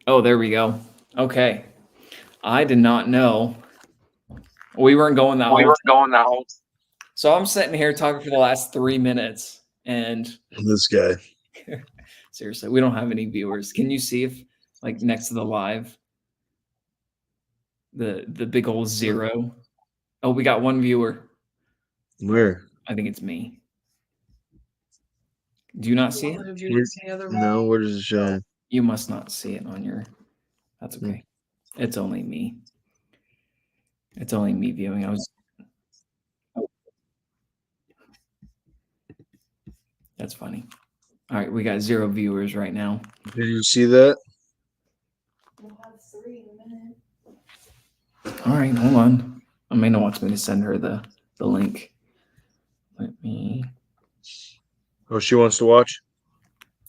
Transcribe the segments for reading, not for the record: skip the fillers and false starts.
Oh, there we go. Okay. I did not know we weren't going that whole time. So I'm sitting here talking for the last 3 minutes, and This guy. seriously, we don't have any viewers. Can you see if, like, next to the live, the big old 0? Oh, we got one viewer. Where? I think it's me. Do you not see it? No, where does it show? You must not see it on your. That's okay. It's only me. It's only me viewing. That's funny. All right, we got 0 viewers right now. Did you see that? We'll have 3 in a minute. All right, hold on. Amanda wants me to send her the link. Let me. Oh, she wants to watch?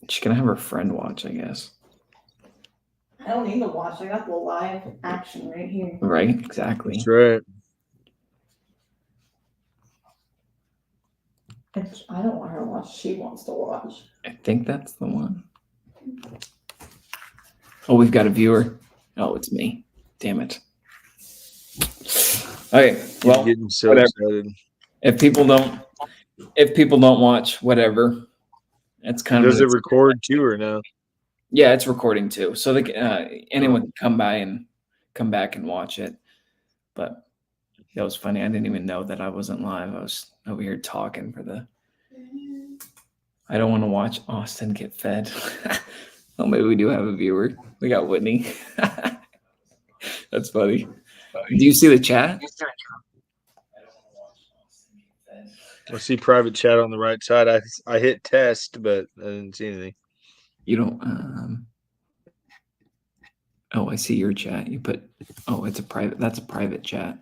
She can have her friend watch, I guess. I don't need to watch. I got the live action right here. Right, exactly. That's right. I don't want her to watch. She wants to watch. I think that's the one. Oh, we've got a viewer. Oh, it's me. Damn it. Okay, well, getting so whatever. excited. If people don't watch, whatever. It's kind of. Does it record too or no? Yeah, it's recording too. So anyone can come back and watch it. But that was funny. I didn't even know that I wasn't live. I was over here talking for the. I don't want to watch Austin get fed. Oh, maybe we do have a viewer. We got Whitney. That's funny. Do you see the chat? I see private chat on the right side. I hit test, but I didn't see anything. You don't. Oh, I see your chat. You put. Oh, it's a private. That's a private chat.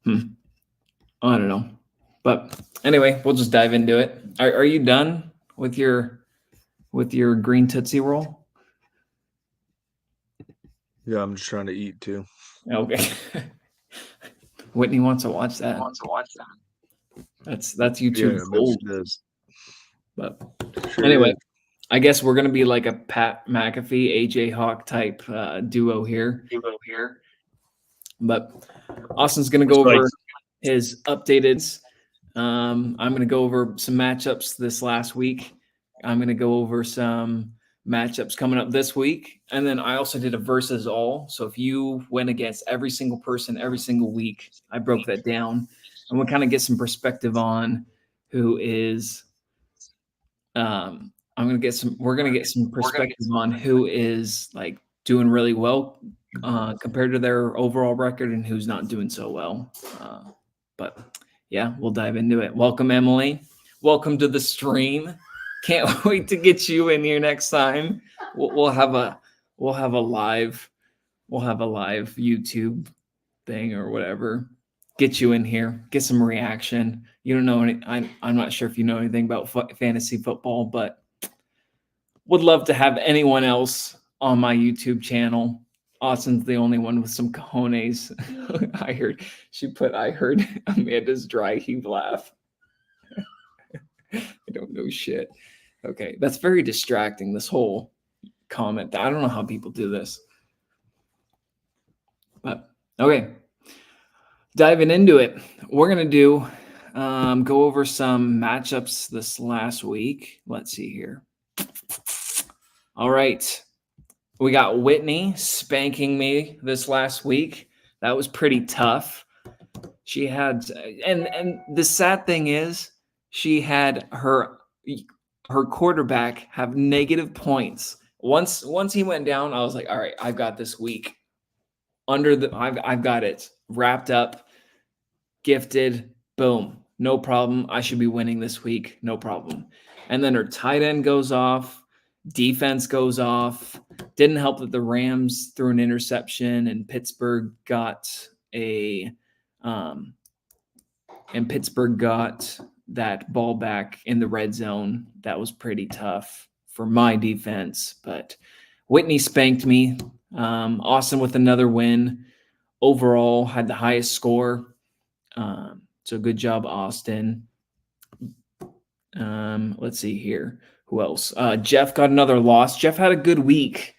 I don't know, but anyway, we'll just dive into it. Are you done with your green Tootsie Roll? Yeah, I'm just trying to eat too. Okay. Whitney wants to watch that. That's YouTube's gold. But anyway, I guess we're gonna be like a Pat McAfee, AJ Hawk type duo here. But Austin's gonna go over his updated. I'm gonna go over some matchups this last week. I'm gonna go over some matchups coming up this week, and then I also did a versus all. So if you went against every single person every single week, I broke that down, and we'll kind of get some perspective on who is. We're gonna get some perspective on who is like doing really well compared to their overall record and who's not doing so well. But yeah, we'll dive into it. Welcome, Emily. Welcome to the stream. Can't wait to get you in here next time. We'll have a live YouTube thing or whatever. Get you in here. Get some reaction. You don't know any. I'm not sure if you know anything about fantasy football, but would love to have anyone else on my YouTube channel. Austin's the only one with some cojones. I heard Amanda's dry heave laugh. I don't know shit. Okay, that's very distracting, this whole comment. I don't know how people do this. But okay, diving into it. We're going to go over some matchups this last week. Let's see here. All right. We got Whitney spanking me this last week. That was pretty tough. She had, and the sad thing is, she had her quarterback have negative points. Once he went down, I was like, all right, I've got this week I've got it wrapped up, gifted, boom, no problem. I should be winning this week, no problem. And then her tight end goes off, defense goes off. Didn't help that the Rams threw an interception and Pittsburgh got that ball back in the red zone. That was pretty tough for my defense, but Whitney spanked me. Austin with another win. Overall, had the highest score. So good job, Austin. Let's see here. Who else? Jeff got another loss. Jeff had a good week.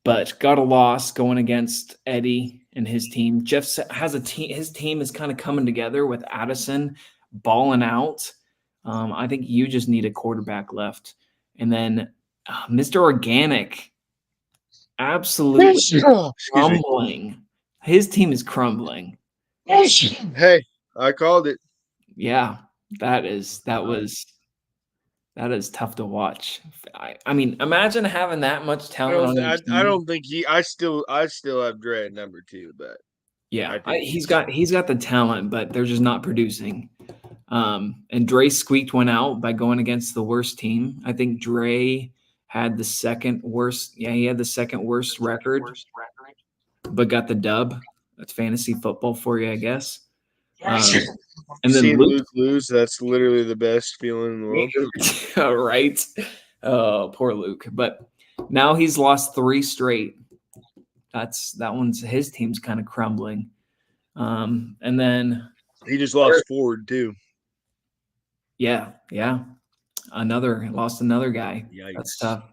but got a loss going against Eddie and his team. Jeff has a team. His team is kind of coming together with Addison balling out. I think you just need a quarterback left. And then Mr. Organic, absolutely Excuse me. crumbling. His team is crumbling. Hey, I called it. Yeah, that is tough to watch. I mean, imagine having that much I talent on don't, your I, team. I don't think I still have Dre at number 2, but Yeah, I think he's got the talent, but they're just not producing. And Dre squeaked one out by going against the worst team. I think Dre had the second worst. Yeah, he had the second worst record, but got the dub. That's fantasy football for you, I guess. And then seeing Luke, Luke lose, that's literally the best feeling in the world. right? Oh, poor Luke. But now he's lost 3 straight. His team's kind of crumbling. And then He just lost Ford too. yeah. Lost another guy. Yikes. That's tough.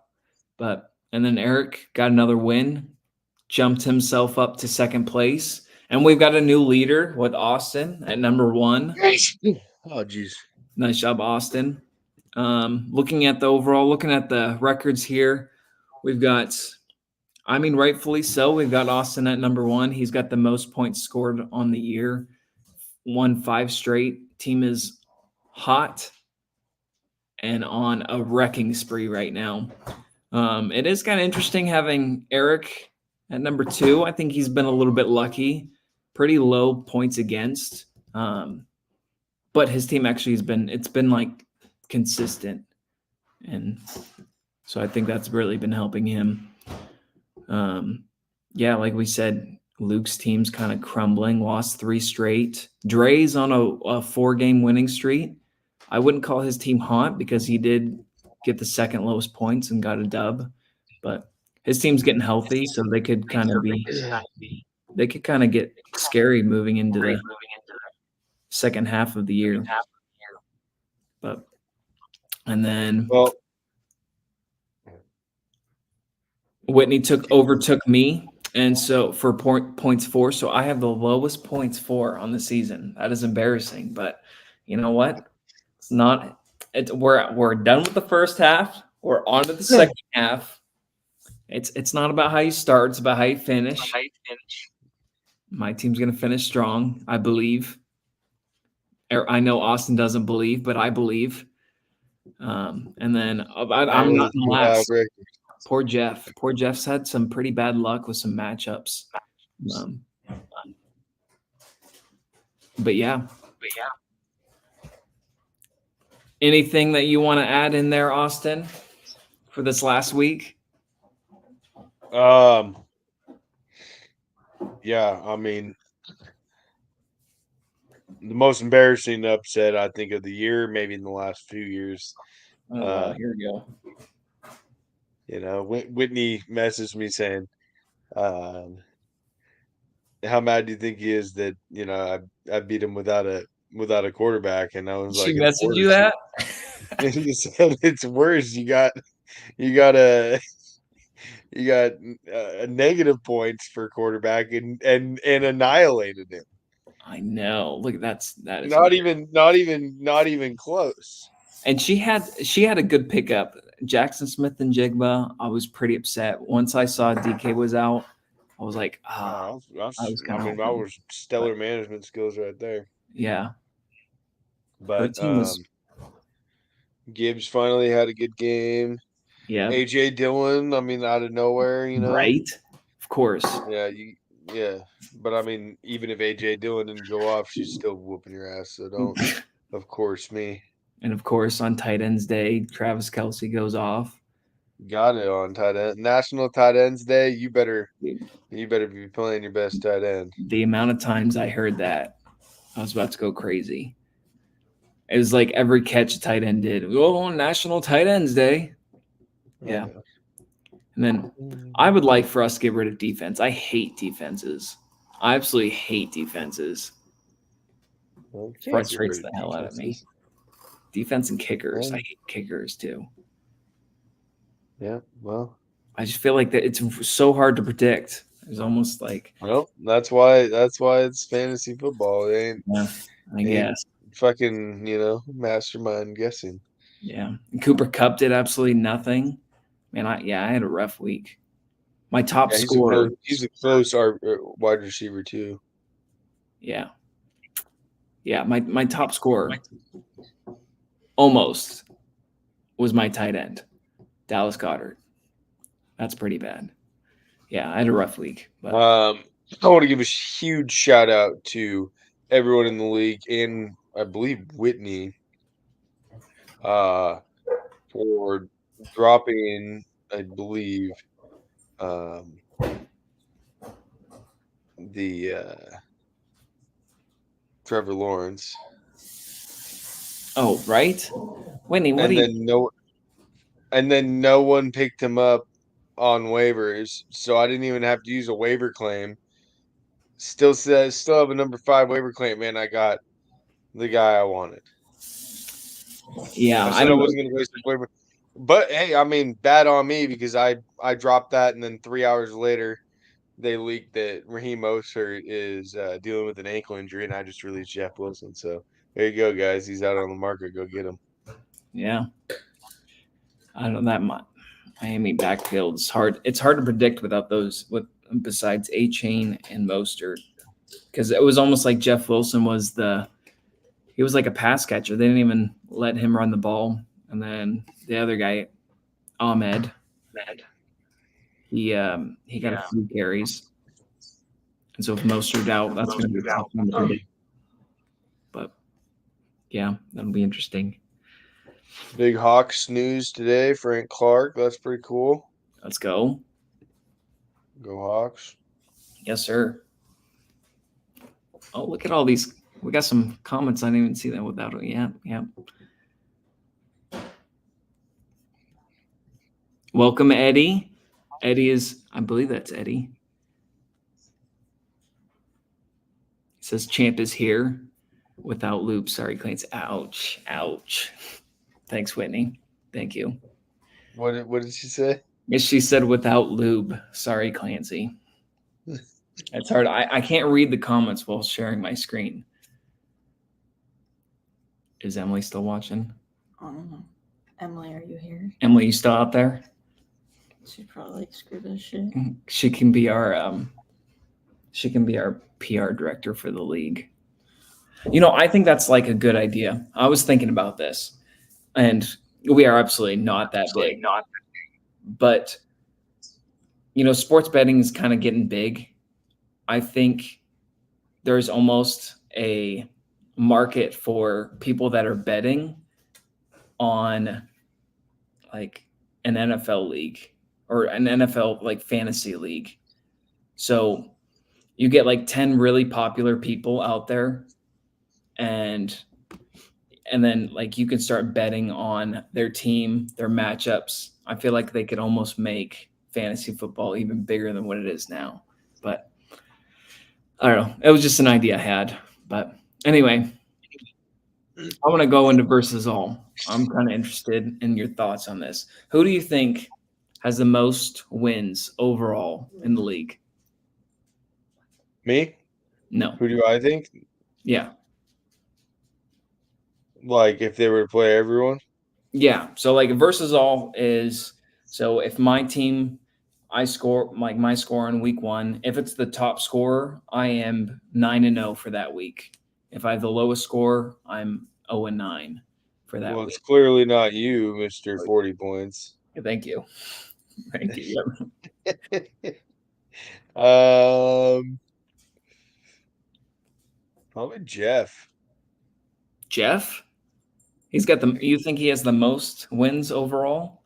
And then Eric got another win, jumped himself up to second place. And we've got a new leader with Austin at number 1. Oh, geez. Nice job, Austin. Looking at the records here, we've got, rightfully so, we've got Austin at number 1. He's got the most points scored on the year, won 5 straight. Team is hot and on a wrecking spree right now. It is kind of interesting having Eric at number 2. I think he's been a little bit lucky, pretty low points against. But his team actually it's been like consistent. And so I think that's really been helping him. Yeah, like we said, Luke's team's kind of crumbling, lost 3 straight. Dre's on a 4-game winning streak. I wouldn't call his team hot because he did get the second lowest points and got a dub, but his team's getting healthy, so they could kind of get scary moving into the second half of the year. And then Whitney overtook me, and so for points for, so I have the lowest points for on the season. That is embarrassing, but you know what? It's not. We're done with the first half. We're on to the second half. It's not about how you start. It's about how you finish. My team's going to finish strong, I believe. I know Austin doesn't believe, but I believe. And then I'm not in last. Poor Jeff. Poor Jeff's had some pretty bad luck with some matchups. But yeah. Anything that you want to add in there, Austin, for this last week? Yeah, the most embarrassing upset I think of the year, maybe in the last few years. Here we go. Whitney messaged me saying, "How mad do you think he is that I beat him without a quarterback?" And I was like, "She messaged you that?" And he said, "It's worse. You got negative points for quarterback and annihilated him." I know. Look, that is not even close. And she had a good pickup. Jackson Smith and Jigba. I was pretty upset once I saw DK was out. I was like, that was stellar management skills right there. Yeah, but Gibbs finally had a good game. Yeah, AJ Dillon. Out of nowhere, right? Of course. Yeah. But even if AJ Dillon didn't go off, she's still whooping your ass. So don't. Of course, me. And of course, on tight ends day, Travis Kelce goes off. Got it on tight end. National Tight Ends Day. You better be playing your best tight end. The amount of times I heard that, I was about to go crazy. It was like every catch a tight end did. Oh, National Tight Ends Day. Yeah. And then I would like for us to get rid of defense. I hate defenses. I absolutely hate defenses. Frustrates the hell out of me. Defense and kickers. I hate kickers too. Yeah, well. I just feel like that it's so hard to predict. It's almost like, Well, that's why it's fantasy football. It ain't yeah, I guess. fucking, mastermind guessing. Yeah. Cooper Cup did absolutely nothing. Man, I had a rough week. My top Yeah, scorer. he's a close wide receiver too. Yeah. Yeah, my top scorer almost was my tight end, Dallas Goddard. That's pretty bad. Yeah, I had a rough week. But I want to give a huge shout out to everyone in the league and I believe Whitney for dropping, I believe, the Trevor Lawrence. oh, right? Whitney, what And do you then no one picked him up on waivers, so I didn't even have to use a waiver claim. Still have a number 5 waiver claim, man. I got the guy I wanted. Yeah, I I said I don't know. wasn't going to waste a waiver, but hey, I mean, bad on me because I dropped that, and then 3 hours later, they leaked that Raheem Mostert is dealing with an ankle injury, and I just released Jeff Wilson. So there you go, guys. He's out on the market. Go get him. Yeah. I don't know that Miami backfield is hard. It's hard to predict without those besides A-Chain and Mostert. Because it was almost like Jeff Wilson was he was like a pass catcher. They didn't even let him run the ball. And then the other guy, Ahmed, he got a few carries. And so if Mostert out, that's going to be a tough one to predict. But yeah, that'll be interesting. Big Hawks news today. Frank Clark. That's pretty cool. Let's go. Go Hawks. Yes, sir. Oh, look at all these. We got some comments. I didn't even see that without it. Yeah. Welcome, Eddie. Eddie is, I believe that's Eddie. It says Champ is here without loop. Sorry, Clancy. Ouch. Thanks, Whitney. Thank you. What did she say? Yes, she said without lube. Sorry, Clancy. It's hard. I can't read the comments while sharing my screen. Is Emily still watching? I don't know. Emily, are you here? Emily, you still out there? She's probably like, screw this shit. She can be our PR director for the league. I think that's like a good idea. I was thinking about this, and we are absolutely not that big. But sports betting is kind of getting big. I think there's almost a market for people that are betting on like an NFL league or an NFL like fantasy league. So you get like 10 really popular people out there and then like you can start betting on their team, their matchups. I feel like they could almost make fantasy football even bigger than what it is now. But I don't know. It was just an idea I had. But anyway, I want to go into versus all. I'm kind of interested in your thoughts on this. Who do you think has the most wins overall in the league? Me? No. Who do I think? Yeah. Like if they were to play everyone? Yeah. So like versus all is so if my team I score like my score in week 1, if it's the top scorer, I am 9-0 for that week. If I have the lowest score, I'm 0-9 for that Well, week. it's clearly not you, Mr. 40 points. Thank you. Thank you. Probably Jeff. Jeff? You think he has the most wins overall?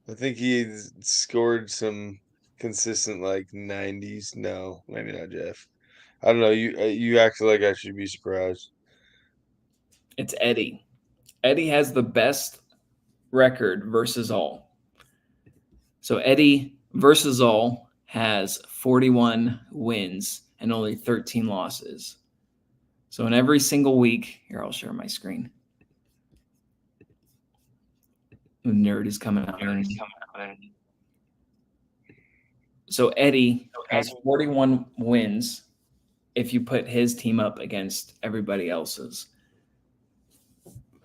I think he's scored some consistent like 90s. No, maybe not Jeff. I don't know. You act like I should be surprised. It's Eddie. Eddie has the best record versus all. So Eddie versus all has 41 wins and only 13 losses. So in every single week, here, I'll share my screen. The nerd is coming out. So Eddie has 41 wins if you put his team up against everybody else's,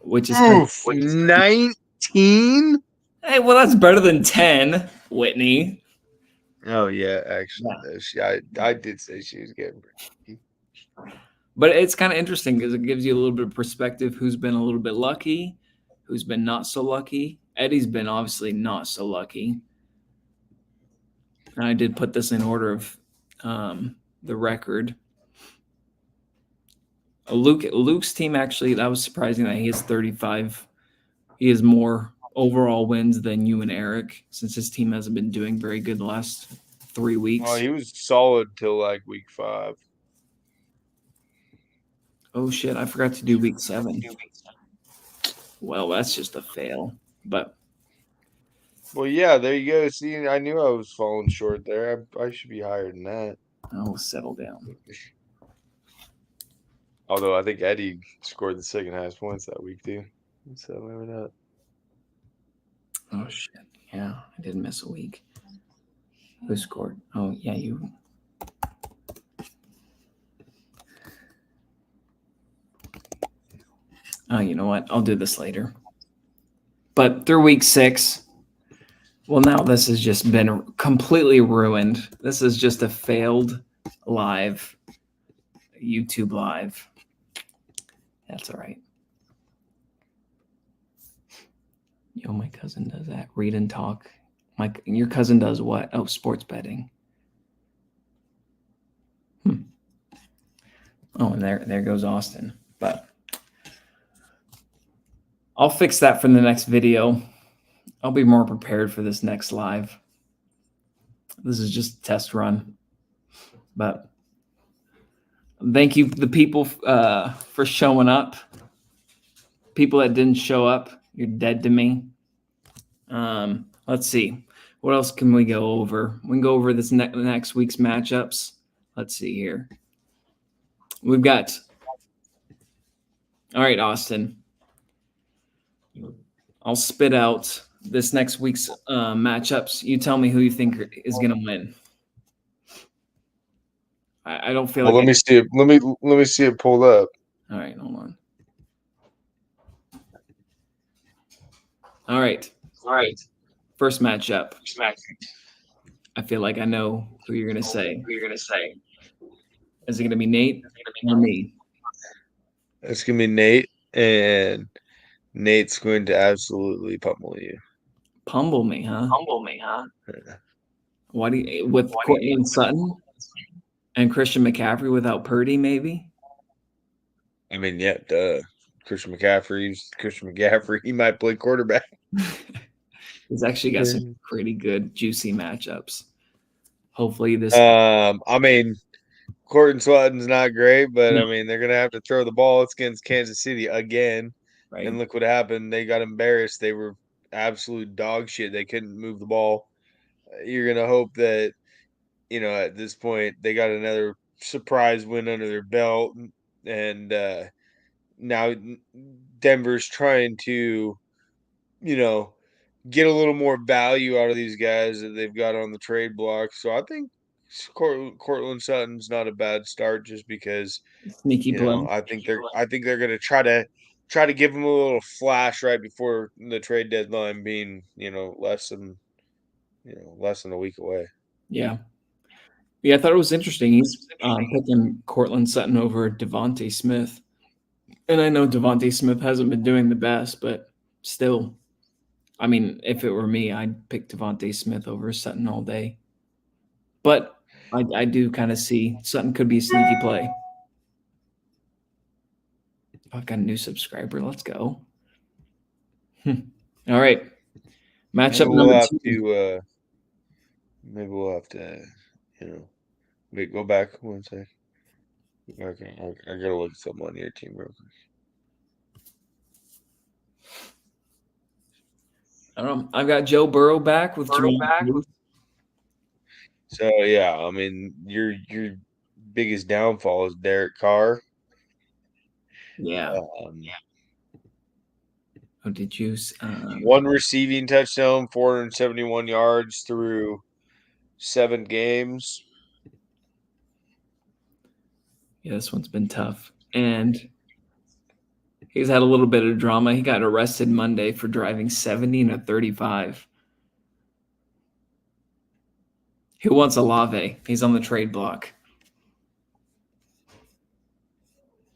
which is Oof, 19? hey, well, that's better than 10, Whitney. Oh yeah, actually, I did say she was getting. But it's kind of interesting because it gives you a little bit of perspective who's been a little bit lucky, who's been not so lucky. Eddie's been obviously not so lucky. And I did put this in order of the record. Luke's team, actually, that was surprising that he has 35. He has more overall wins than you and Eric, since his team hasn't been doing very good the last 3 weeks. Oh, he was solid till like week 5. Oh shit, I forgot to do week 7. Well, that's just a fail. But Well, yeah, there you go. See, I knew I was falling short there. I should be higher than that. I'll settle down. Although I think Eddie scored the second highest points that week too. So maybe not. Oh shit. Yeah, I did miss a week. Who scored? Oh yeah, you. Oh, you know what? I'll do this later. But through week 6, well, now this has just been completely ruined. This is just a failed live YouTube live. That's all right. Yo, my cousin does that. Read and talk. Your cousin does what? Oh, sports betting. Oh, and there goes Austin. But I'll fix that for the next video. I'll be more prepared for this next live. This is just a test run. But thank you, the people, for showing up. People that didn't show up, you're dead to me. Let's see. What else can we go over? We can go over this next week's matchups. Let's see here. We've got. All right, Austin. I'll spit out this next week's matchups. You tell me who you think is going to win. I don't feel Well, like. let me see it. Let me see it pulled up. All right, hold on. All right. First matchup. I feel like I know who you're going to say. Is it going to be Nate or me? It's gonna be Nate, and Nate's going to absolutely pummel you. Pummel me, huh? Yeah. Why do you, with Courtland Sutton and Christian McCaffrey without Purdy, maybe? I mean, yeah, duh. Christian McCaffrey. He might play quarterback. He's actually got some pretty good, juicy matchups. Hopefully this. I mean, Courtland Sutton's not great, but No. I mean, they're gonna have to throw the ball. It's against Kansas City again, Right. and look what happened. They got embarrassed. They were absolute dog shit. They couldn't move the ball. You're gonna hope that, at this point they got another surprise win under their belt, and now Denver's trying to, get a little more value out of these guys that they've got on the trade block. So I think Courtland Sutton's not a bad start, just because Sneaky play. I think they're gonna try to give him a little flash right before the trade deadline, being less than a week away. Yeah. Yeah, I thought it was interesting. He's picking Courtland Sutton over Devontae Smith. And I know Devontae Smith hasn't been doing the best, but still, I mean, if it were me, I'd pick Devontae Smith over Sutton all day. But I do kind of see Sutton could be a sneaky play. I've got a new subscriber. Let's go. All right. Matchup number 2. Maybe we'll have to, wait, go back one sec. Okay, I gotta look at something on your team real quick. I don't know. I've got Joe Burrow back with Jamal. So yeah, I mean, your biggest downfall is Derek Carr. Yeah. Oh, did you? One receiving touchdown, 471 yards through 7 games. Yeah, this one's been tough. And he's had a little bit of drama. He got arrested Monday for driving 70 in a 35. Who wants Olave? He's on the trade block.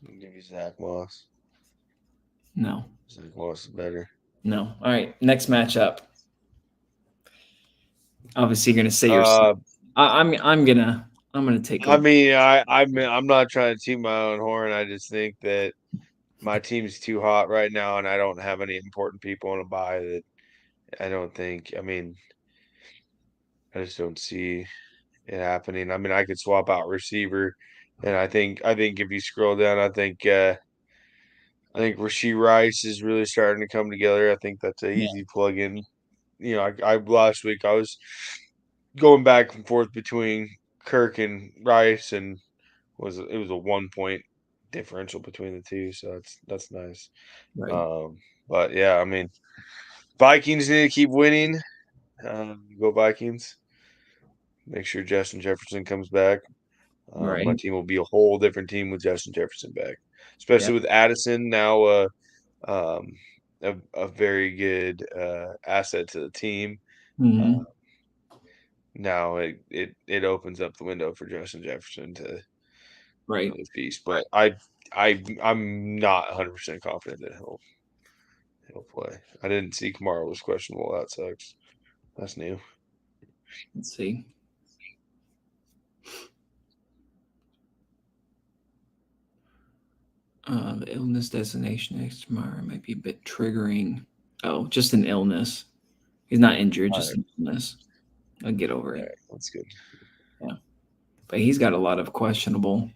I'll give you Zach Moss. No. Zach Moss is better. No. All right. Next matchup. Obviously, you're gonna say yourself. I'm gonna take. I mean, I'm not trying to toot my own horn. I just think that my team's too hot right now, and I don't have any important people on a buy. That I don't think. I mean, I just don't see it happening. I mean, I could swap out receiver, and I think if you scroll down, I think Rashee Rice is really starting to come together. I think that's an easy plug in. You know, I last week I was going back and forth between Kirk and Rice, and it was a 1 point differential between the two, so that's nice. Right. But yeah, I mean, Vikings need to keep winning. Go Vikings. Make sure Justin Jefferson comes back. Right. My team will be a whole different team with Justin Jefferson back, especially with Addison now a very good asset to the team. Mhm. Now it opens up the window for Justin Jefferson to Right. feast. But I'm not 100% confident that he'll play. I didn't see Kamara was questionable. That sucks. That's new. Let's see. The illness designation next tomorrow might be a bit triggering. Oh, just an illness. He's not injured, just an illness. I'll get over it. Right, that's good. Yeah. But he's got a lot of questionable.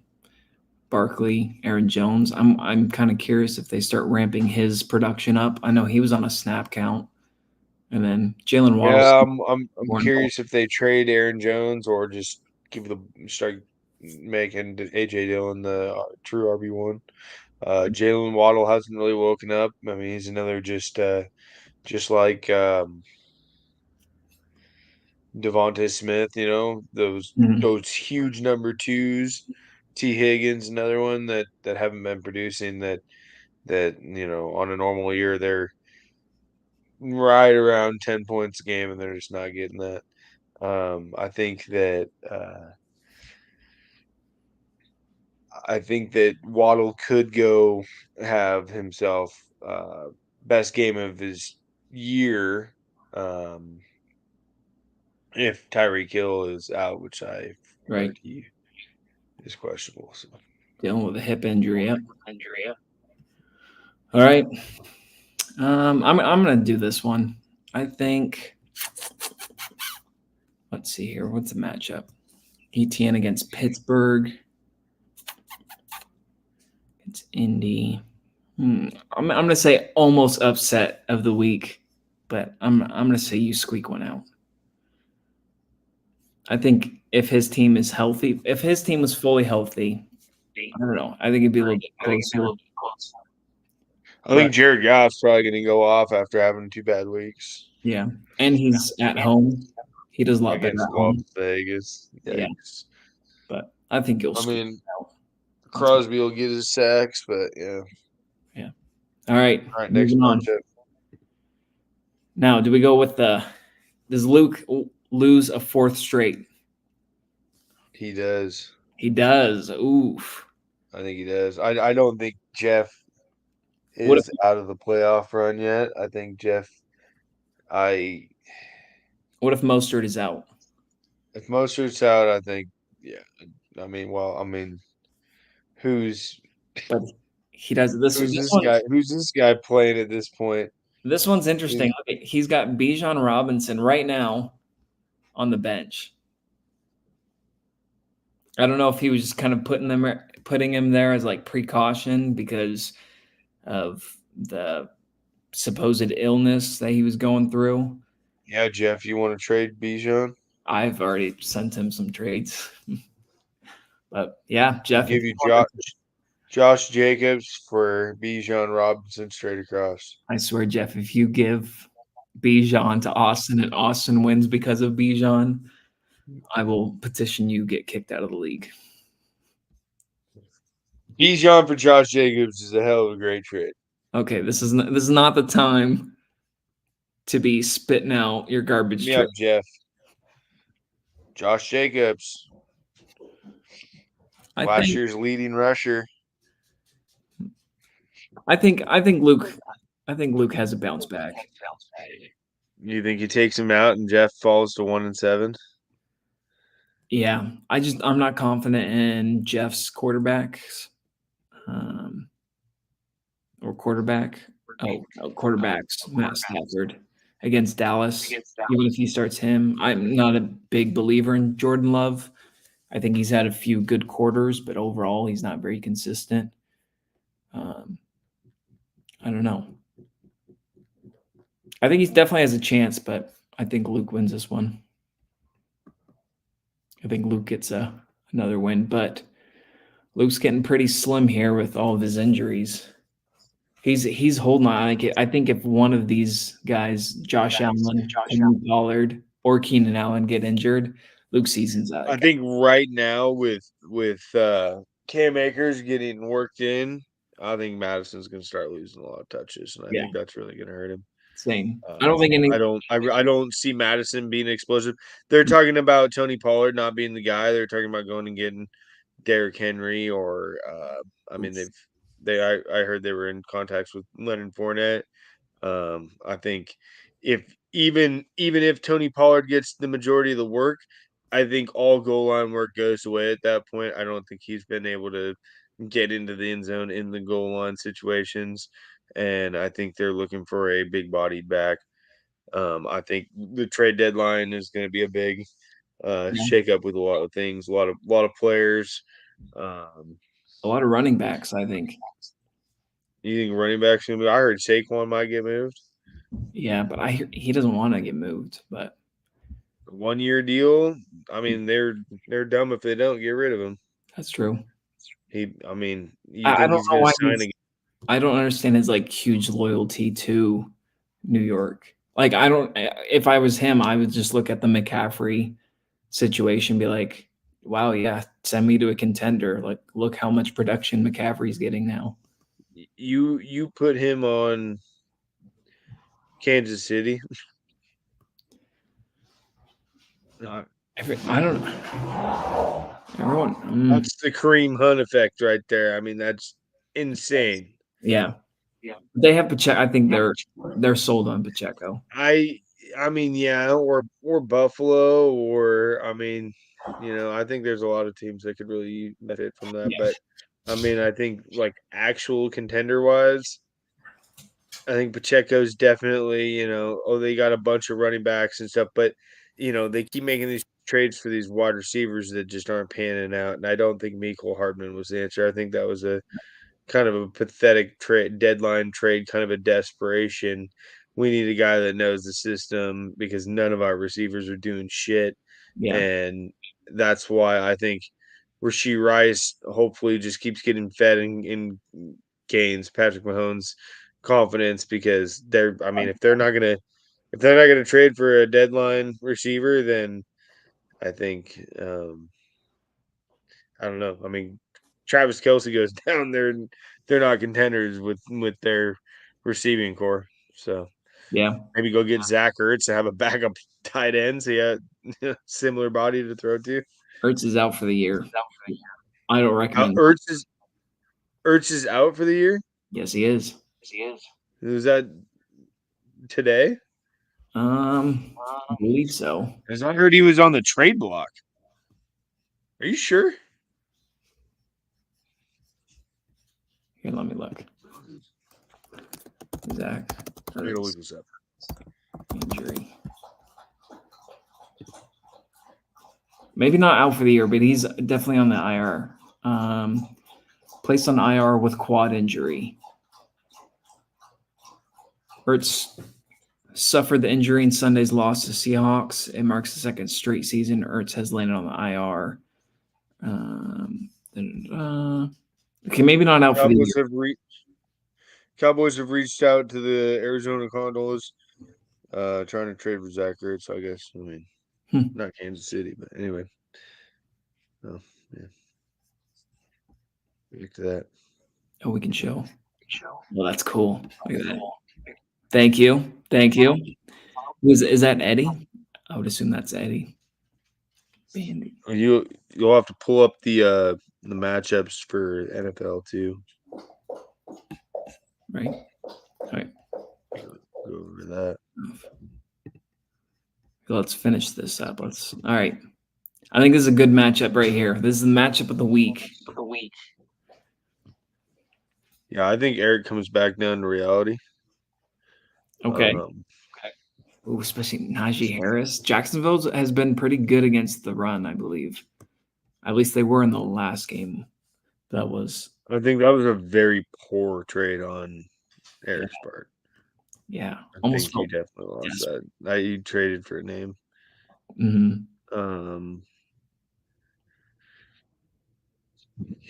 Barkley, Aaron Jones. I'm kind of curious if they start ramping his production up. I know he was on a snap count. And then Jalen Waddle. Yeah, I'm curious if they trade Aaron Jones or just start making AJ Dillon the true RB1. Jalen Waddle hasn't really woken up. I mean, he's another just like Devontae Smith, you know, those huge number twos. T. Higgins, another one that haven't been producing that you know on a normal year they're right around 10 points a game and they're just not getting that. I think that Waddle could go have himself best game of his year if Tyreek Hill is out, which I heard he is questionable. So Dealing with a hip injury. Yep. All right. I'm gonna do this one. I think. Let's see here. What's the matchup? ETN against Pittsburgh. It's Indy. I'm gonna say almost upset of the week, but I'm gonna say you squeak one out. I think if his team is healthy, if his team was fully healthy, I don't know. I think it'd be a little bit closer. I think Jared Goff's probably going to go off after having 2 bad weeks. Yeah, and he's at home. He does a lot better against at home. Las Vegas. Yikes. Yeah, but I think you'll. I mean, Crosby will get his sacks, but yeah. Yeah. All right. Next matchup. Now, do we go with does Luke lose a 4th straight? He does. He does. Oof. I think he does. I don't think Jeff is out of the playoff run yet. I think Jeff. What if Mostert is out? If Mostert's out, I think who's? But he does this. Who's this guy? Who's this guy playing at this point? This one's interesting. He's got Bijan Robinson right now on the bench. I don't know if he was just kind of putting him there as like precaution because of the supposed illness that he was going through. Yeah, Jeff, you want to trade Bijan? I've already sent him some trades. But yeah, Jeff. I'll give you Josh Jacobs for Bijan Robinson straight across. I swear, Jeff, if you give Bijan to Austin and Austin wins because of Bijan, I will petition you get kicked out of the league. Bijan for Josh Jacobs is a hell of a great trade. Okay, this is not the time to be spitting out your garbage Yeah, trade. Jeff. Josh Jacobs, I last think year's leading rusher. I think Luke has a bounce back. You think he takes him out and Jeff falls to 1-7? Yeah, I'm not confident in Jeff's quarterbacks, or quarterback. Oh, no, quarterbacks. Matt Stafford against Dallas. Even if he starts him, I'm not a big believer in Jordan Love. I think he's had a few good quarters, but overall, he's not very consistent. I don't know. I think he definitely has a chance, but I think Luke wins this one. I think Luke gets another win, but Luke's getting pretty slim here with all of his injuries. He's holding on. I think if one of these guys, Josh Allen, Tony Pollard, or Keenan Allen, get injured, Luke's season's out. I think right now with Cam Akers getting worked in, I think Madison's going to start losing a lot of touches, and I think that's really going to hurt him. Same. I don't think any. I don't see Madison being explosive. They're talking about Tony Pollard not being the guy. They're talking about going and getting Derrick Henry, or I heard they were in contacts with Leonard Fournette. I think even if Tony Pollard gets the majority of the work, I think all goal line work goes away at that point. I don't think he's been able to get into the end zone in the goal line situations, and I think they're looking for a big bodied back. I think the trade deadline is going to be a big shake up with a lot of things, a lot of players. A lot of running backs, I think. You think running backs going to be? I heard Saquon might get moved. Yeah, but he doesn't want to get moved. But 1 year deal. I mean, they're dumb if they don't get rid of him. That's true. I don't know why I don't understand his huge loyalty to New York. If I was him, I would just look at the McCaffrey situation and be like, wow, yeah, send me to a contender. Look how much production McCaffrey's getting now. You put him on Kansas City. I don't know. Everyone. That's the Kareem Hunt effect right there. I mean, that's insane. Yeah. They have Pacheco. I think they're sold on Pacheco. I mean, yeah, or Buffalo, or I mean, I think there's a lot of teams that could really benefit from that. Yeah. But I mean, I think actual contender wise, I think Pacheco's definitely, they got a bunch of running backs and stuff, but they keep making these trades for these wide receivers that just aren't panning out. And I don't think Mecole Hardman was the answer. I think that was a kind of a pathetic deadline trade, kind of a desperation. We need a guy that knows the system because none of our receivers are doing shit. Yeah. And that's why I think Rashee Rice hopefully just keeps getting fed and gains Patrick Mahomes' confidence, because if they're not gonna trade for a deadline receiver, then I think I don't know. I mean, Travis Kelce goes down there, and they're not contenders with their receiving core. So yeah, maybe go get Zach Ertz to have a backup tight end, so you have similar body to throw to. Ertz is out for the year. I don't recommend. Ertz is out for the year? Yes, he is. Is that today? I believe so. Because I heard he was on the trade block. Are you sure? Here, let me look. Zach. I'm gonna look this up. Injury. Maybe not out for the year, but he's definitely on the IR. Placed on IR with quad injury. Ertz suffered the injury in Sunday's loss to Seahawks. It marks the second straight season Ertz has landed on the IR. Okay, maybe not out for the year. Cowboys have reached out to the Arizona Cardinals, trying to trade for Zach Ertz, I guess. I mean, Not Kansas City, but anyway. Oh, yeah. Back to that. Oh, we can show. Well, that's cool. Look at that. Thank you. Thank you. Is that Eddie? I would assume that's Eddie. Bandy. You'll have to pull up the matchups for NFL too. Right? All right. Go over that. Let's finish this up. All right. I think this is a good matchup right here. This is the matchup of the week. Yeah, I think Eric comes back down to reality. Okay. Ooh, especially Najee Harris. Jacksonville has been pretty good against the run, I believe. At least they were in the last game. I think that was a very poor trade on Eric's part. Yeah. I think he definitely lost that. He traded for a name. Mm-hmm.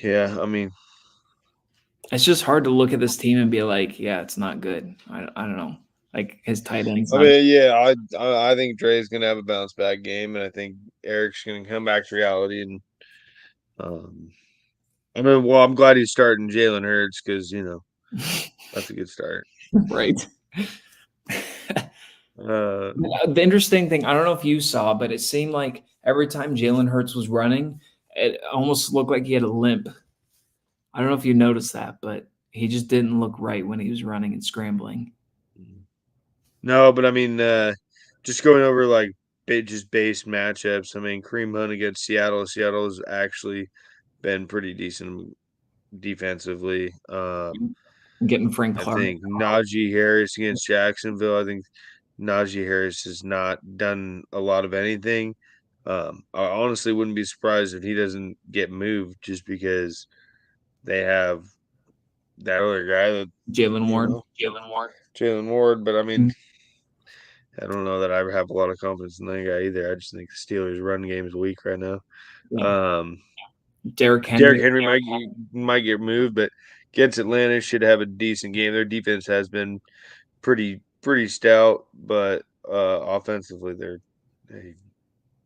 Yeah, I mean, it's just hard to look at this team and be like, yeah, it's not good. I don't know. Like his tight ends. I mean, yeah, I think Dre's gonna have a bounce back game, and I think Eric's gonna come back to reality. And I mean, well, I'm glad he's starting Jalen Hurts because that's a good start, right? The interesting thing, I don't know if you saw, but it seemed like every time Jalen Hurts was running, it almost looked like he had a limp. I don't know if you noticed that, but he just didn't look right when he was running and scrambling. No, but I mean, just going over like just base matchups. I mean, Kareem Hunt against Seattle. Seattle has actually been pretty decent defensively. Getting Frank Clark. I think Najee Harris against Jacksonville. I think Najee Harris has not done a lot of anything. I honestly wouldn't be surprised if he doesn't get moved just because they have that other guy that Jalen Ward. Jalen Ward. But I mean, I don't know that I have a lot of confidence in that guy either. I just think the Steelers' run game is weak right now. Yeah. Derrick Henry might get moved, but against Atlanta should have a decent game. Their defense has been pretty stout, but offensively they're a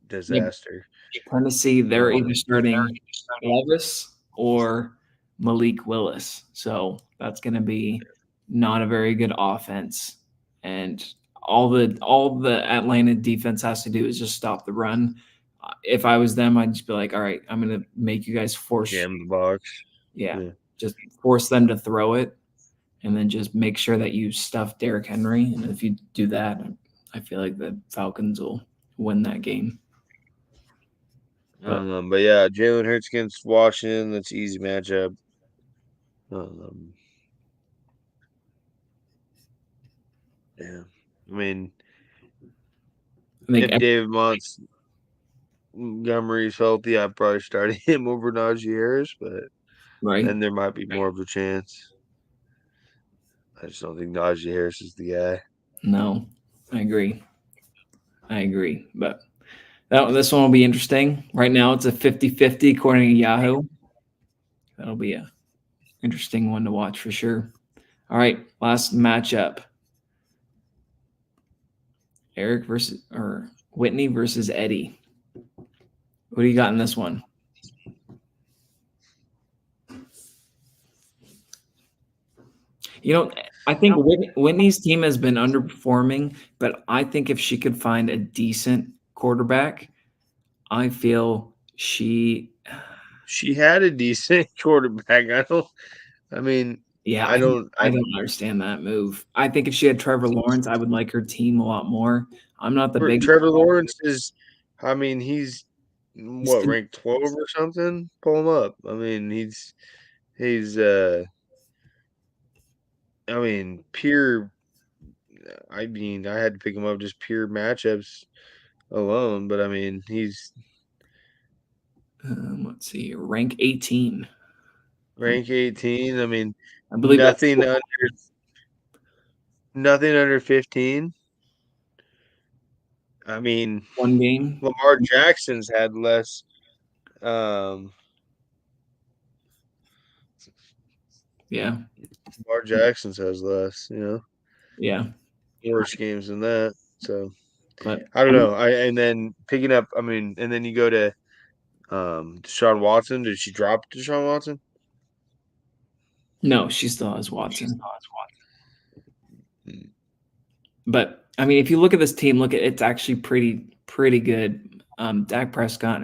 disaster. Tennessee, they're either starting Levis or Malik Willis, so that's going to be not a very good offense. And all the Atlanta defense has to do is just stop the run. If I was them, I'd just be like, all right, I'm going to make you guys force jam the box. Yeah, just force them to throw it, and then just make sure that you stuff Derrick Henry. And if you do that, I feel like the Falcons will win that game. But yeah, Jalen Hurts against Washington, that's an easy matchup. Yeah, I mean, if David Montgomery's healthy, I'd probably start him over Najee Harris, but then there might be more of a chance. I just don't think Najee Harris is the guy. No, I agree. But this one will be interesting. Right now, it's a 50-50 according to Yahoo. That'll be a interesting one to watch for sure. All right, last matchup. Whitney versus Eddie. What do you got in this one? I think Whitney's team has been underperforming, but I think if she could find a decent quarterback, I feel she had a decent quarterback. I don't understand that move. I think if she had Trevor Lawrence, I would like her team a lot more. I'm not the big Trevor Lawrence is. I mean, he's ranked 12 or something. Pull him up. I mean, he's. I mean, pure. I mean, I had to pick him up just pure matchups alone, but I mean, he's. Let's see, rank 18. Rank 18. I mean, I believe nothing under 15. I mean, one game. Lamar Jackson's had less. Yeah. Lamar Jackson's has less, Yeah. Worse games than that. So But I don't know. And then picking up. I mean, and then you go to Deshaun Watson. Did she drop Deshaun Watson? No, she still has Watson. Hmm. But I mean, if you look at this team, it's actually pretty good. Dak Prescott,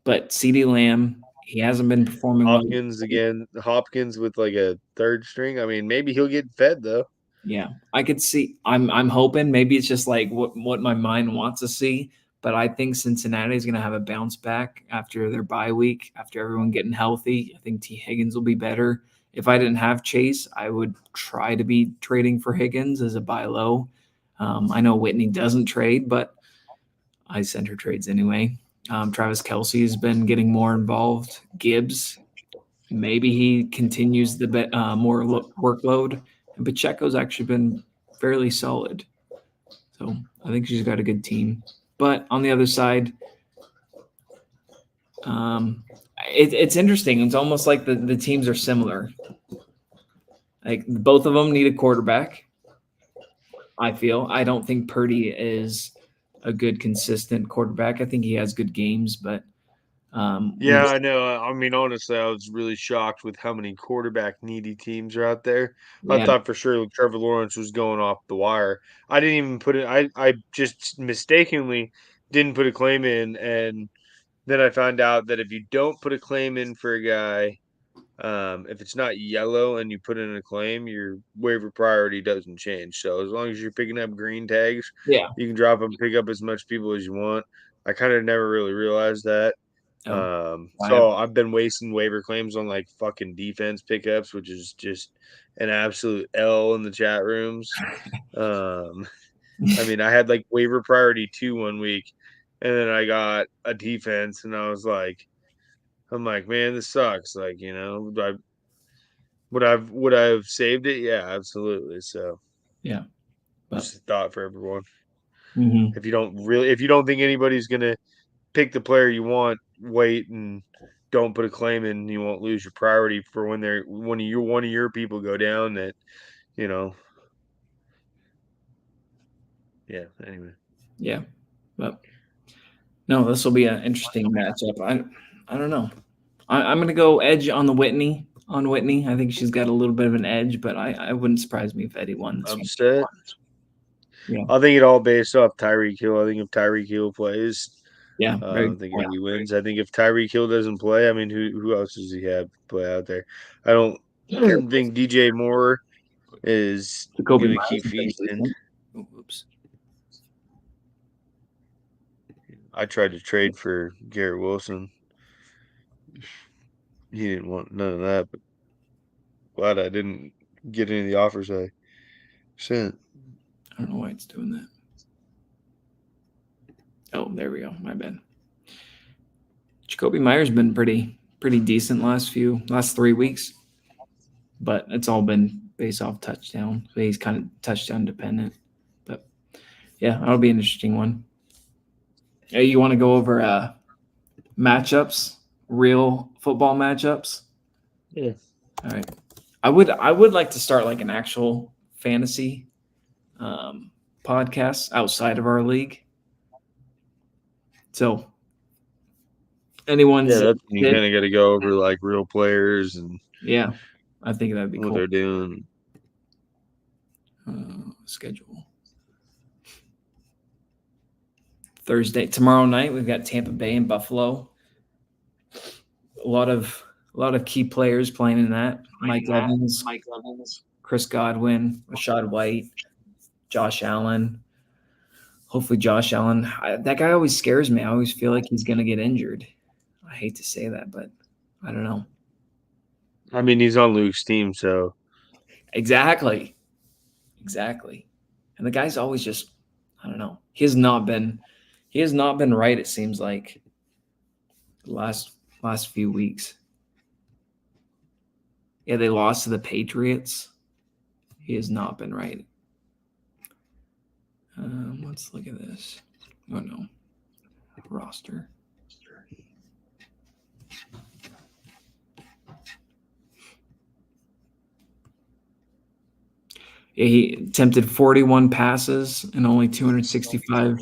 but CeeDee Lamb, he hasn't been performing well. Hopkins again. Hopkins with like a third string. I mean, maybe he'll get fed though. Yeah, I could see. I'm hoping maybe it's just like what my mind wants to see. But I think Cincinnati is going to have a bounce back after their bye week, after everyone getting healthy. I think T. Higgins will be better. If I didn't have Chase, I would try to be trading for Higgins as a buy low. I know Whitney doesn't trade, but I send her trades anyway. Travis Kelce has been getting more involved. Gibbs, maybe he continues the more workload. And Pacheco's actually been fairly solid. So I think she's got a good team. But on the other side, it's interesting. It's almost like the teams are similar. Like both of them need a quarterback. I feel. I don't think Purdy is a good, consistent quarterback. I think he has good games, but Yeah, I know. I mean, honestly, I was really shocked with how many quarterback needy teams are out there. I yeah, thought for sure Trevor Lawrence was going off the wire. I didn't even put it. I just mistakenly didn't put a claim in, and then I found out that if you don't put a claim in for a guy, if it's not yellow and you put in a claim, your waiver priority doesn't change. So as long as you're picking up green tags, yeah. you can drop them, pick up as much people as you want. I kind of never really realized that. Oh, So I've been wasting waiver claims on like fucking defense pickups, which is just an absolute L in the chat rooms. I mean, I had like waiver priority 2 one week, and then I got a defense, and I'm like, man, this sucks. Like, would I have saved it? Yeah, absolutely. So yeah. But, just a thought for everyone. mhm. If you don't think anybody's gonna pick the player you want, wait and don't put a claim in. You won't lose your priority for when one of your people go down. That you know. Yeah. Anyway. Yeah. But no, this will be an interesting matchup. I don't know. I'm going to go edge on the Whitney. On Whitney, I think she's got a little bit of an edge, but I wouldn't surprise me if Eddie won this one. Upset. Yeah. I think it all based off Tyreek Hill. I think if Tyreek Hill plays, Yeah. I think he wins. I think if Tyreek Hill doesn't play, I mean, who else does he have to play out there? I don't think DJ Moore is Jacoby going to Myers keep has been feasting. decent. Oh, oops. I tried to trade for Garrett Wilson. He didn't want none of that, but glad I didn't get any of the offers I sent. I don't know why it's doing that. Oh, there we go. My bad. Jacoby Myers been pretty decent last 3 weeks, but it's all been based off touchdown. So he's kind of touchdown dependent. But yeah, that'll be an interesting one. Hey, you want to go over matchups, real football matchups? Yeah. All right. I would like to start like an actual fantasy podcast outside of our league. So anyone's that's when you kind of got to go over like real players and yeah, I think that'd be what cool. they're doing. Schedule Thursday tomorrow night. We've got Tampa Bay and Buffalo. A lot of key players playing in that. Mike Evans, Chris Godwin, Rashad White, Josh Allen. Hopefully, Josh Allen. That guy always scares me. I always feel like he's going to get injured. I hate to say that, but I don't know. I mean, he's on Luke's team, so Exactly. And the guy's always just, I don't know. He has not been right. It seems like the last few weeks. Yeah, they lost to the Patriots. He has not been right. Let's look at this. Oh no, roster. Yeah, he attempted 41 passes and only 265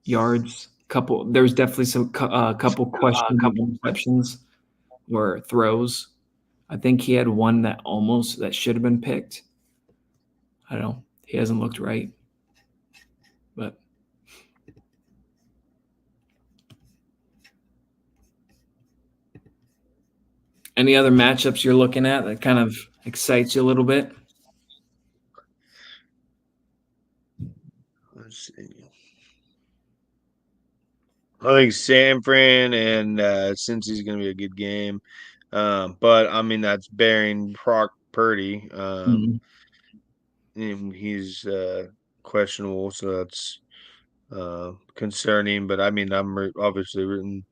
yards. There's definitely some couple questionable interceptions or throws. I think he had one that should have been picked. I don't know. He hasn't looked right. But any other matchups you're looking at that kind of excites you a little bit? Let's see. I think San Fran and Cincy's going to be a good game. But, I mean, that's bearing Brock Purdy. Mhm. And he's questionable, so that's concerning. But, I mean, I'm obviously rooting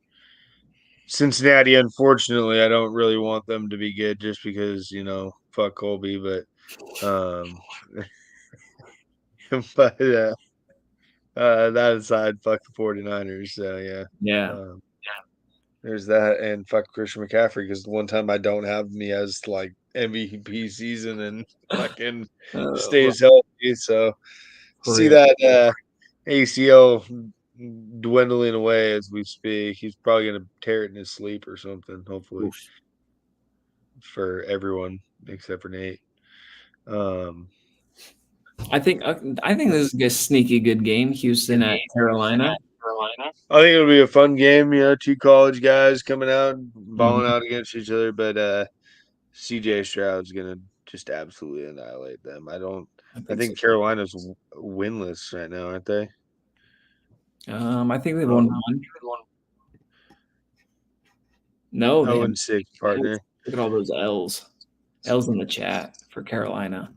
Cincinnati. Unfortunately, I don't really want them to be good just because, fuck Colby. But, but that aside, fuck the 49ers. So, yeah. Yeah. There's that, and fuck Christian McCaffrey because the one time I don't have me as like MVP season and fucking stays healthy. So see real. that ACL dwindling away as we speak. He's probably gonna tear it in his sleep or something. Hopefully Oof. for everyone except for Nate. I think this is a sneaky good game. Houston at Carolina. I think it'll be a fun game. Two college guys coming out, balling Mhm. out against each other, but CJ Stroud's gonna just absolutely annihilate them. I think So. Carolina's winless right now, aren't they? I think they've won one. No, they haven't. 0-6 partner. Look at all those L's. L's in the chat for Carolina.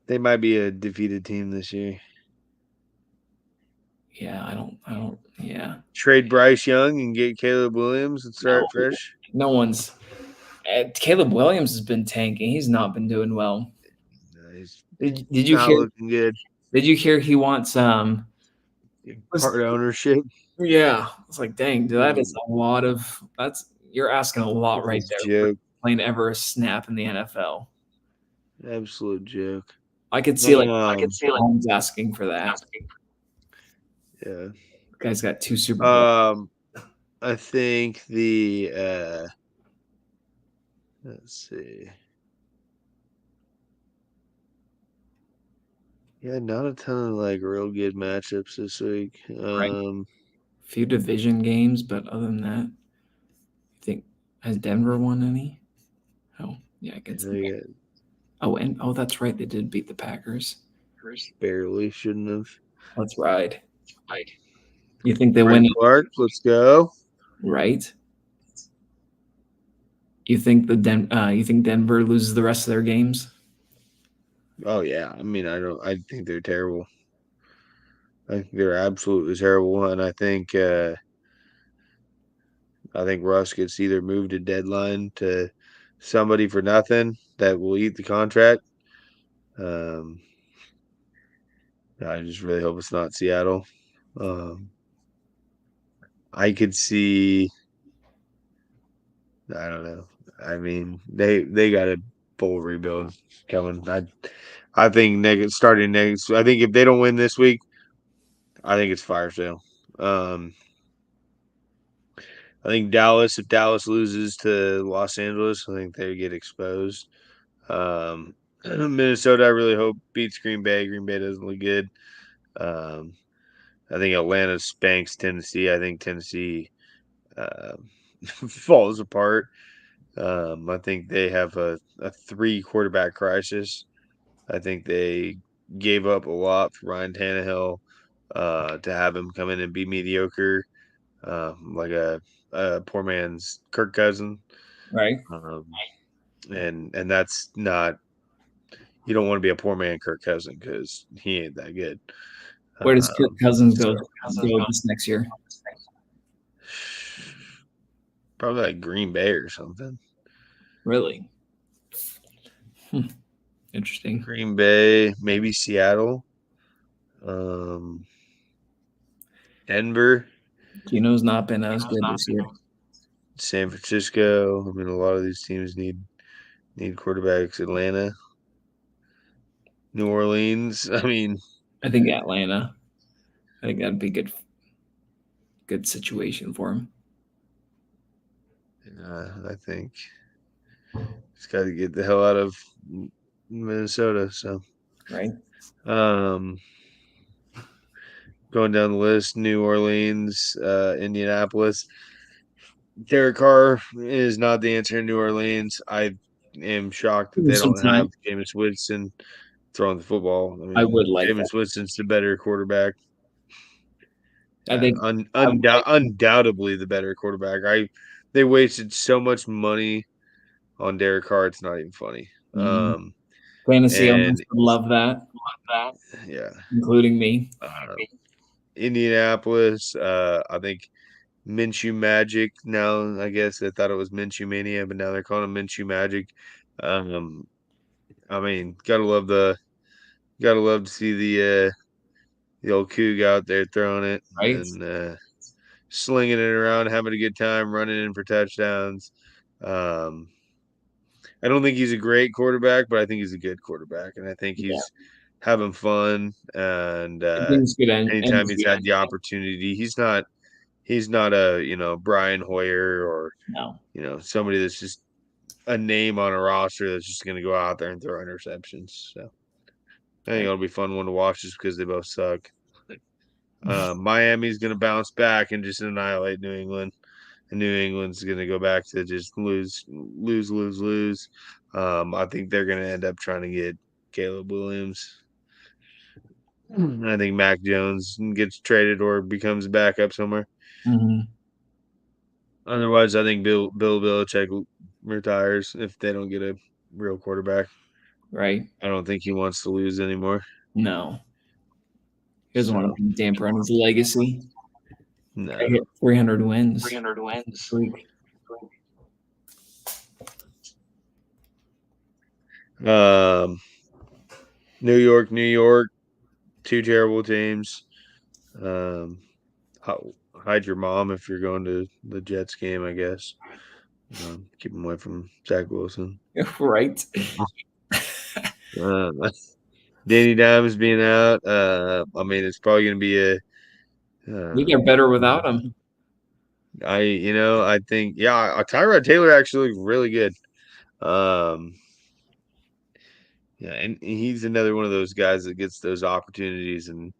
They might be a defeated team this year. Yeah, I don't. Yeah. Trade Bryce Young and get Caleb Williams and start fresh. No one's. Caleb Williams has been tanking. He's not been doing well. He's Did you not hear? looking good. Did you hear he wants Part ownership. Yeah, it's like, dang, dude, that is a lot of. You're asking a lot right there. Joke. Playing ever a snap in the NFL. Absolute joke. I could see Holmes asking for that. Yeah. The guy's got 2 Super Bowls. I think let's see. Yeah, not a ton of real good matchups this week. A few division games, but other than that, I think has Denver won any? Oh, yeah, against the that's right, they did beat the Packers. Barely, shouldn't have. Let's ride. You think they win? Clark, let's go. Right. You think Denver loses the rest of their games? Oh yeah, I mean, I think they're terrible. I think they're absolutely terrible, and I think Russ gets either moved a deadline to somebody for nothing that will eat the contract. I just really hope it's not Seattle. I could see. I don't know. I mean, they got a full rebuild coming. I think starting next. I think if they don't win this week, I think it's fire sale. I think Dallas. If Dallas loses to Los Angeles, I think they get exposed. Minnesota, I really hope beats Green Bay. Green Bay doesn't look good. I think Atlanta spanks Tennessee. I think Tennessee falls apart. I think they have a 3 quarterback crisis. I think they gave up a lot for Ryan Tannehill to have him come in and be mediocre, like a poor man's Kirk Cousins. Right. And that's not. You don't want to be a poor man Kirk Cousins because he ain't that good. Where does Kirk Cousins go this next year? Probably like Green Bay or something. Really? Interesting. Green Bay, maybe Seattle, Denver. Gino's not been as good this year. San Francisco. I mean, a lot of these teams need quarterbacks. Atlanta, New Orleans. I mean, I think Atlanta. I think that'd be good. good situation for him. I think he's got to get the hell out of Minnesota. So, Right. Going down the list, New Orleans, Indianapolis. Derek Carr is not the answer in New Orleans. I am shocked that they don't have Jameis Winston throwing the football. I mean, I would like Jameis Winston's the better quarterback. I think Undoubtedly the better quarterback. They wasted so much money on Derek Carr. It's not even funny. Fantasy owners would love that. Yeah, including me. Indianapolis. I think Minshew Magic. Now I guess they thought it was Minshew Mania, but now they're calling him Minshew Magic. I mean, gotta love to see the old Coug out there throwing it and slinging it around, having a good time, running in for touchdowns. I don't think he's a great quarterback, but I think he's a good quarterback, and I think he's having fun. And anytime he's had the opportunity, he's not a Brian Hoyer or somebody that's just a name on a roster that's just going to go out there and throw interceptions. So I think it'll be a fun one to watch just because they both suck. Miami's going to bounce back and just annihilate New England. And New England's going to go back to just lose. I think they're going to end up trying to get Caleb Williams. I think Mac Jones gets traded or becomes backup somewhere. Otherwise, I think Bill Belichick retires if they don't get a real quarterback. Right. I don't think he wants to lose anymore. No. He doesn't want to damper on his legacy. No. 300 wins. New York, two terrible teams. Hide your mom if you're going to the Jets game, I guess. Keep them away from Zach Wilson. Right. Danny Dimes being out. I mean, it's probably going to be a. We get better without him. I think, Tyrod Taylor actually looked really good. And he's another one of those guys that gets those opportunities and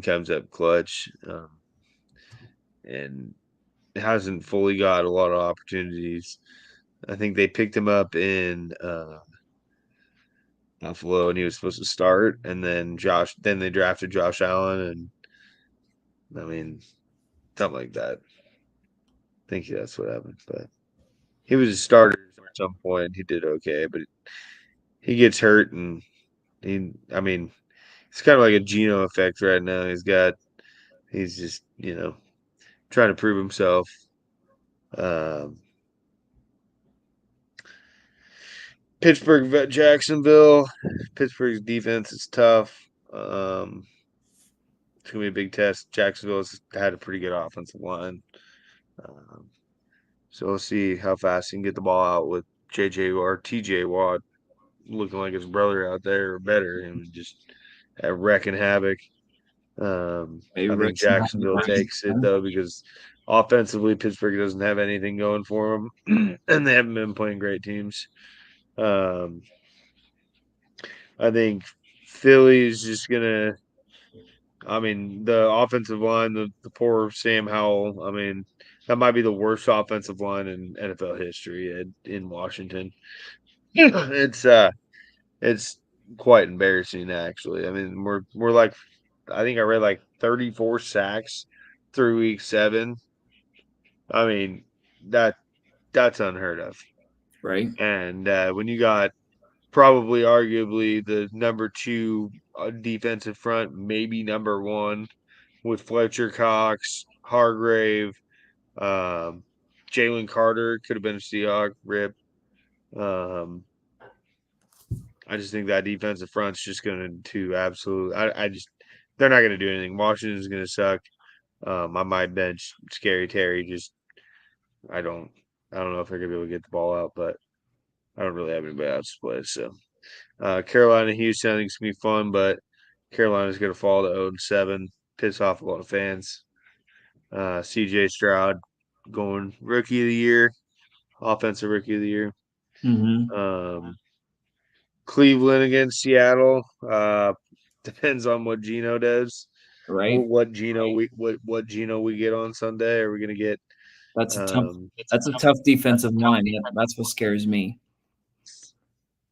comes up clutch. And hasn't fully got a lot of opportunities. I think they picked him up in Buffalo, and he was supposed to start, and then they drafted Josh Allen, and I mean, something like that. I think that's what happened, but he was a starter at some point. He did okay, but he gets hurt, and it's kind of like a Geno effect right now. He's just trying to prove himself. Pittsburgh vet Jacksonville. Pittsburgh's defense is tough. It's gonna be a big test. Jacksonville's had a pretty good offensive line. So we'll see how fast he can get the ball out with TJ Watt looking like his brother out there or better and just wrecking havoc. I think Jacksonville takes it though because offensively Pittsburgh doesn't have anything going for them and they haven't been playing great teams. I think Philly's just gonna. The offensive line, the poor Sam Howell. That might be the worst offensive line in NFL history in Washington. It's quite embarrassing actually. We're like, I think I read like 34 sacks through week 7. That's unheard of. Right. And when you got probably arguably the number 2 defensive front, maybe number 1 with Fletcher Cox, Hargrave, Jalen Carter could have been a Seahawk, rip. I just think that defensive front's just going to absolutely. They're not going to do anything. Washington's going to suck. I might bench Scary Terry. I don't know if they're going to be able to get the ball out, but I don't really have anybody else to play. So Carolina, Houston, I think it's going to be fun, but Carolina's going to fall to 0-7, piss off a lot of fans. CJ Stroud going rookie of the year, offensive rookie of the year. Mm-hmm. Cleveland against Seattle. Depends on what Geno does. Right. What Geno we get on Sunday? Are we gonna get? That's a tough defensive line. That's what scares me.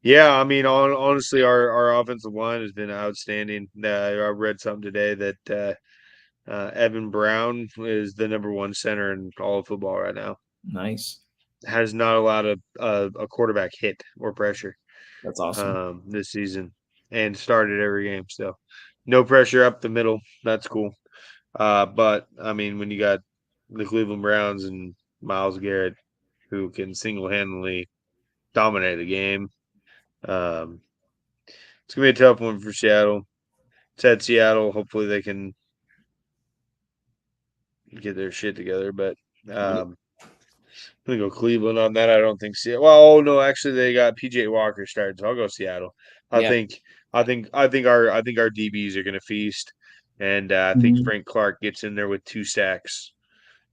Yeah, I mean, honestly, our offensive line has been outstanding. I read something today that Evan Brown is the number one center in all of football right now. Nice. Has not allowed a quarterback hit or pressure. That's awesome. This season, and started every game. So, no pressure up the middle. That's cool. But I mean, when you got the Cleveland Browns and Myles Garrett, who can single-handedly dominate the game, it's gonna be a tough one for Seattle. It's at Seattle. Hopefully, they can get their shit together. But I'm gonna go Cleveland on that. I don't think Seattle. Well, no, actually, they got PJ Walker starting, so I'll go Seattle. I think our DBs are gonna feast, and I think Frank Clark gets in there with 2 sacks.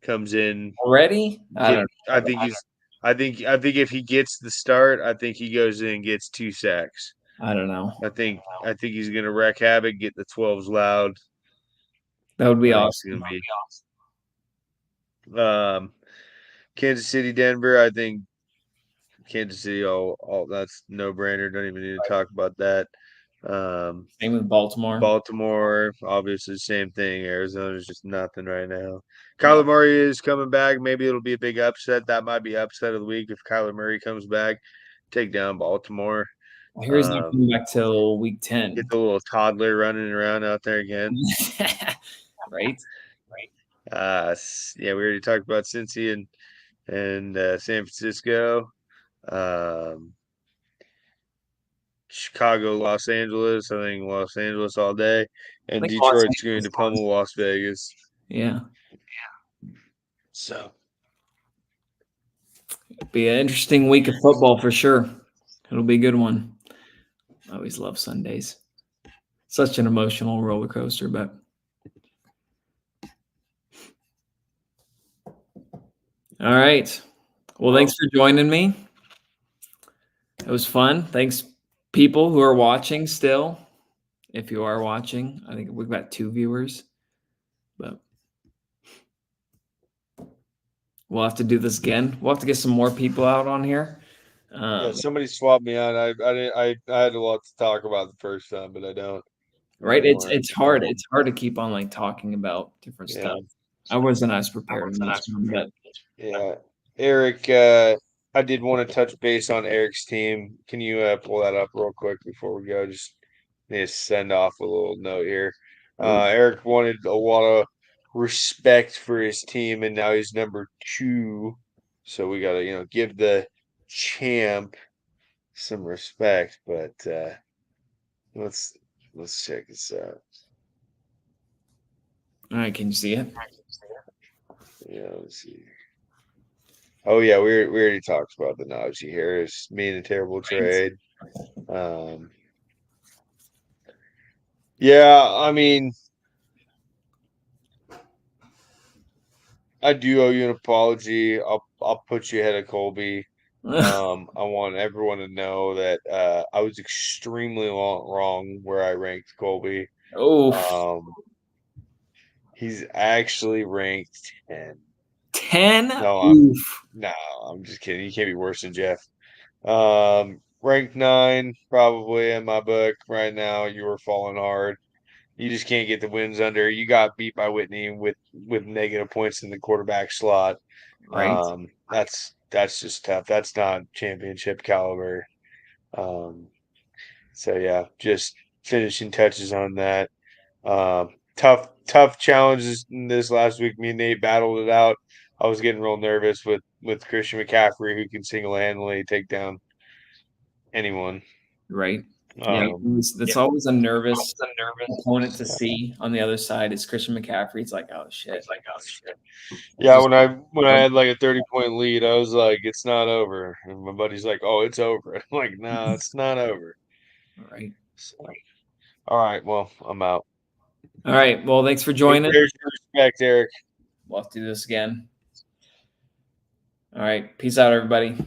Comes in already. I think if he gets the start, I think he goes in and gets 2 sacks. I don't know. I think he's gonna wreak havoc, get the 12s loud. That would be awesome. Kansas City, Denver. I think Kansas City. All that's no brainer. Don't even need to talk about that. Same with Baltimore. Baltimore, obviously, same thing. Arizona's just nothing right now. Kyler Murray is coming back. Maybe it'll be a big upset. That might be upset of the week if Kyler Murray comes back. Take down Baltimore. I hear he's not coming back till week 10. Get the little toddler running around out there again. Right. Yeah, we already talked about Cincy and San Francisco. Chicago, Los Angeles. I think Los Angeles all day. And Detroit's going to pummel Las Vegas. Yeah. So it'll be an interesting week of football for sure. It'll be a good one. I always love Sundays. Such an emotional roller coaster, but all right. Well, thanks for joining me. It was fun. Thanks, people who are watching still. If you are watching, I think we've got 2 viewers, but we'll have to do this again. We'll have to get some more people out on here. yeah, somebody swapped me on. I had a lot to talk about the first time, but I don't. Right? It's hard. It's hard to keep on like talking about different stuff. I wasn't as prepared in this one, but yeah. Eric, I did want to touch base on Eric's team. Can you pull that up real quick before we go? Just need to send off a little note here. Eric wanted a lot of respect for his team, and now he's number 2. So we gotta, give the champ some respect. But let's check this out. All right, can you see it? Yeah, let's see. Oh yeah, we already talked about the Najee Harris being a terrible trade. Yeah, I mean, I do owe you an apology. I'll put you ahead of Colby. I want everyone to know that I was extremely wrong where I ranked Colby. Oh, he's actually ranked 10. 10? No, I'm just kidding. You can't be worse than Jeff. Ranked 9, probably in my book right now. You were falling hard. You just can't get the wins under. You got beat by Whitney with negative points in the quarterback slot. Right. That's just tough. That's not championship caliber. So yeah, just finishing touches on that. Tough challenges in this last week. Me and Nate battled it out. I was getting real nervous with Christian McCaffrey, who can single-handedly take down anyone. Right. Yeah, that's always a nervous opponent to see on the other side is Christian McCaffrey. It's like, oh shit. Yeah, when I had like a 30-point lead, I was like, it's not over. And my buddy's like, oh, it's over. I'm like, no, it's not over. All right. So, all right. Well, I'm out. All right. Well, thanks for joining. Respect, Eric. We'll have to do this again. All right. Peace out, everybody.